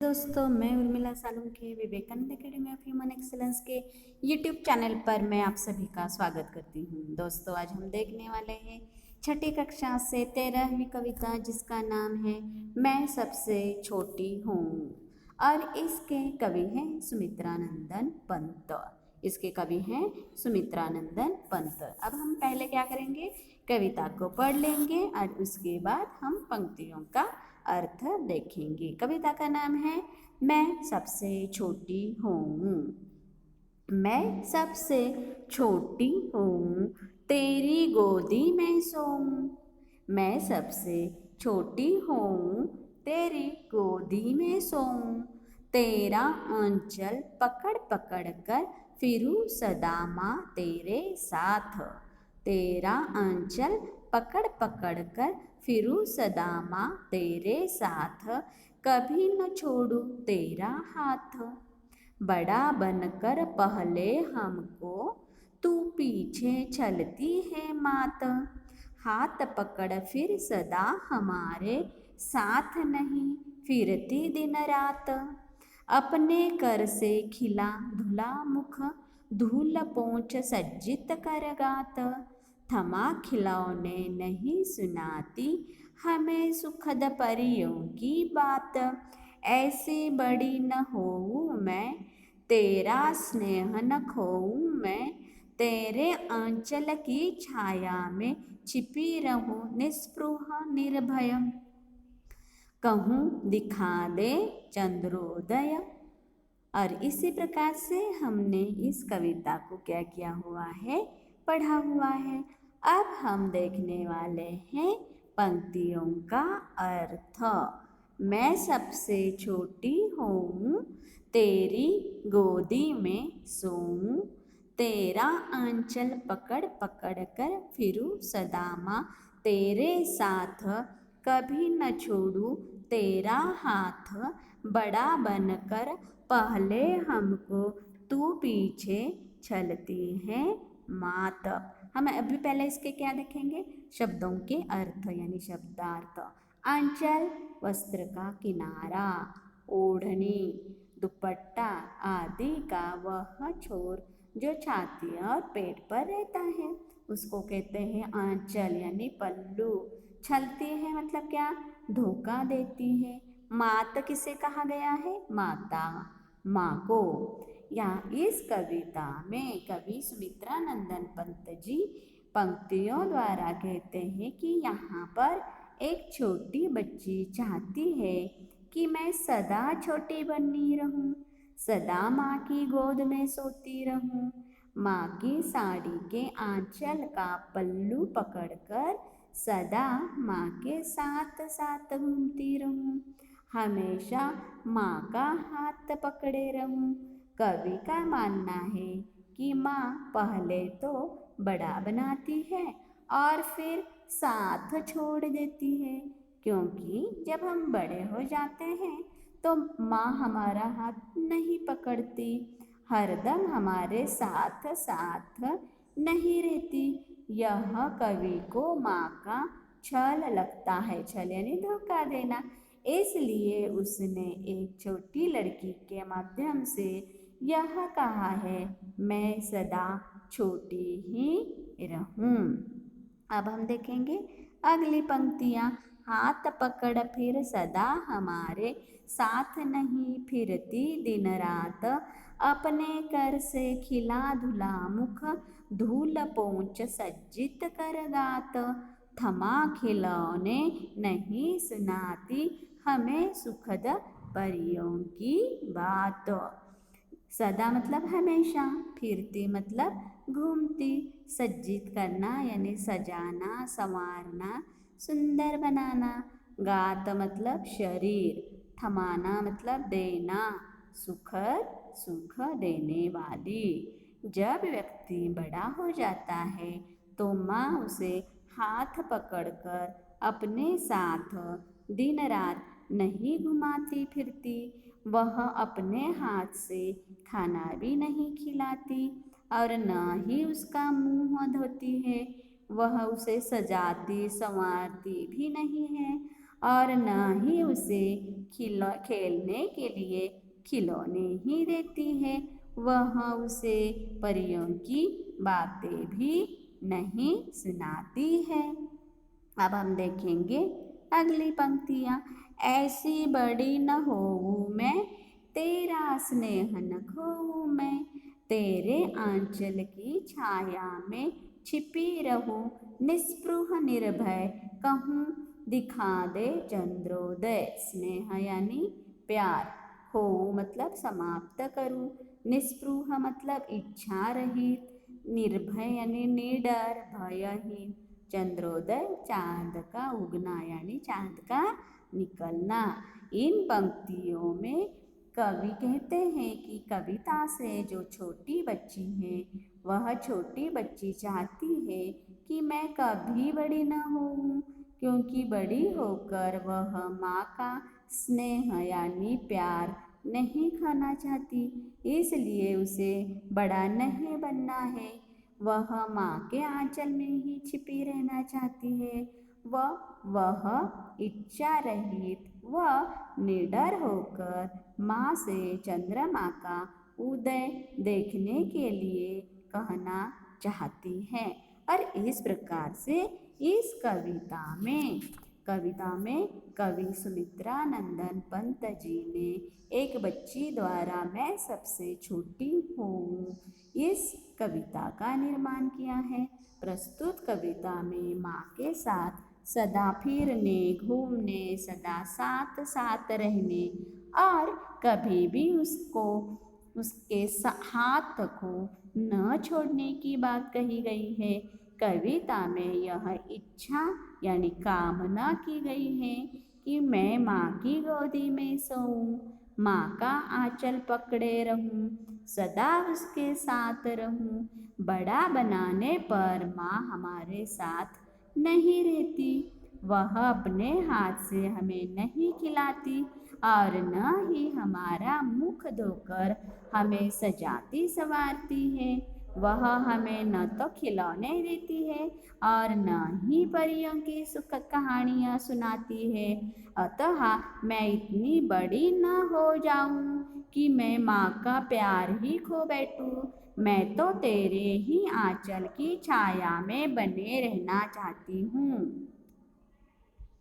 दोस्तों, मैं Urmila Salunkhe Vivekananda academy of human excellence के यूट्यूब चैनल पर मैं आप सभी का स्वागत करती हूँ। दोस्तों, आज हम देखने वाले हैं छठी कक्षा से 13वीं कविता जिसका नाम है मैं सबसे छोटी हूँ और इसके कवि हैं सुमित्रानंदन पंत। इसके कवि हैं सुमित्रानंदन पंत। अब हम पहले क्या करेंगे, कविता को पढ़ लेंगे और उसके बाद हम पंक्तियों का अर्थ देखेंगे। कविता का नाम है मैं सबसे छोटी हूँ। मैं सबसे छोटी हूँ, तेरी गोदी में सोऊं। मैं सबसे छोटी हूँ, तेरी गोदी में सोऊं। तेरा आंचल पकड़ पकड़ कर फिरूं सदा माँ तेरे साथ। तेरा आंचल पकड़ पकड़ कर फिरूं सदा माँ तेरे साथ। कभी न छोड़ूं तेरा हाथ। बड़ा बनकर पहले हमको तू पीछे चलती है मात। हाथ पकड़ फिर सदा हमारे साथ नहीं फिरती दिन रात। अपने कर से खिला धुला मुख, धूल पोंछ सज्जित कर गात। थमा खिलौने नहीं सुनाती हमें सुखद परियों की बात। ऐसी बड़ी न होऊं मैं, तेरा स्नेह न खोऊं मैं। तेरे आंचल की छाया में छिपी रहूं निस्पृह निर्भय। कहूँ दिखा दे चंद्रोदय। और इसी प्रकार से हमने इस कविता को क्या किया हुआ है, पढ़ा हुआ है। अब हम देखने वाले हैं पंक्तियों का अर्थ। मैं सबसे छोटी हूँ, तेरी गोदी में सोऊं। तेरा आंचल पकड़ पकड़ कर फिरूं सदा माँ तेरे साथ। कभी न छोड़ूं तेरा हाथ। बड़ा बनकर पहले हमको तू पीछे चलती है मात। हम अभी पहले इसके क्या देखेंगे, शब्दों के अर्थ यानी शब्दार्थ। आंचल वस्त्र का किनारा, ओढ़नी, दुपट्टा आदि का वह छोर जो छाती और पेट पर रहता है उसको कहते हैं आंचल यानी पल्लू। छलती है मतलब क्या, धोखा देती है। मात किसे कहा गया है, माता, माँ को। यहाँ इस कविता में कवि सुमित्रानंदन पंत जी पंक्तियों द्वारा कहते हैं कि यहाँ पर एक छोटी बच्ची चाहती है कि मैं सदा छोटी बनी रहूं, सदा माँ की गोद में सोती रहूं, माँ की साड़ी के आंचल का पल्लू पकड़कर सदा माँ के साथ साथ घूमती रहूं, हमेशा माँ का हाथ पकड़े रहूं। कवि का मानना है कि माँ पहले तो बड़ा बनाती है और फिर साथ छोड़ देती है, क्योंकि जब हम बड़े हो जाते हैं तो माँ हमारा हाथ नहीं पकड़ती, हरदम हमारे साथ साथ नहीं रहती। यह कवि को माँ का छल लगता है, छल यानी धोखा देना। इसलिए उसने एक छोटी लड़की के माध्यम से यह कहा है मैं सदा छोटी ही रहूं। अब हम देखेंगे अगली पंक्तियाँ। हाथ पकड़ फिर सदा हमारे साथ नहीं फिरती दिन रात। अपने कर से खिला धुला मुख, धूल पोंछ सज्जित कर गात। थमा खिलौने नहीं सुनाती हमें सुखद परियों की बात। सदा मतलब हमेशा, फिरती मतलब घूमती, सज्जित करना यानी सजाना संवारना सुंदर बनाना, गात मतलब शरीर, थमाना मतलब देना, सुखद सुख देने वाली। जब व्यक्ति बड़ा हो जाता है तो माँ उसे हाथ पकड़कर अपने साथ दिन रात नहीं घुमाती फिरती, वह अपने हाथ से खाना भी नहीं खिलाती और न ही उसका मुंह धोती है। वह उसे सजाती संवारती भी नहीं है और न ही उसे खेलने के लिए खिलौने ही देती है, वह उसे परियों की बातें भी नहीं सुनाती है। अब हम देखेंगे अगली पंक्तियाँ। ऐसी बड़ी न होऊँ मैं, तेरा स्नेह न खोऊँ मैं, तेरे आंचल की छाया में छिपी रहूँ, निस्पृह निर्भय कहूँ दिखा दे चंद्रोदय। स्नेह यानी प्यार, होऊँ मतलब समाप्त करूँ, निस्पृह मतलब इच्छा रहित, निर्भय यानी निडर भयहीन, चंद्रोदय चांद का उगना यानी चांद का निकलना। इन पंक्तियों में कवि कहते हैं कि कविता से जो छोटी बच्ची है वह छोटी बच्ची चाहती है कि मैं कभी बड़ी न होऊं, क्योंकि बड़ी होकर वह माँ का स्नेह यानी प्यार नहीं खाना चाहती, इसलिए उसे बड़ा नहीं बनना है। वह माँ के आंचल में ही छिपी रहना चाहती है। वह इच्छा रहित व निडर होकर माँ से चंद्रमा का उदय देखने के लिए कहना चाहती है। और इस प्रकार से इस कविता में कवि सुमित्रानंदन पंत जी ने एक बच्ची द्वारा मैं सबसे छोटी हूँ इस कविता का निर्माण किया है। प्रस्तुत कविता में माँ के साथ सदा फिरने घूमने, सदा साथ साथ रहने और कभी भी उसके हाथ को न छोड़ने की बात कही गई है। कविता में यह इच्छा यानी कामना की गई है कि मैं माँ की गोदी में सोऊं, माँ का आंचल पकड़े रहूं, सदा उसके साथ रहूं। बड़ा बनाने पर माँ हमारे साथ नहीं रहती, वह अपने हाथ से हमें नहीं खिलाती और न ही हमारा मुख धोकर हमें सजाती संवारती है। वह हमें न तो खिलौने देती है और न ही परियों की सुख कहानियाँ सुनाती है। अतः मैं इतनी बड़ी न हो जाऊं कि मैं माँ का प्यार ही खो बैठूं। मैं तो तेरे ही आंचल की छाया में बने रहना चाहती हूँ।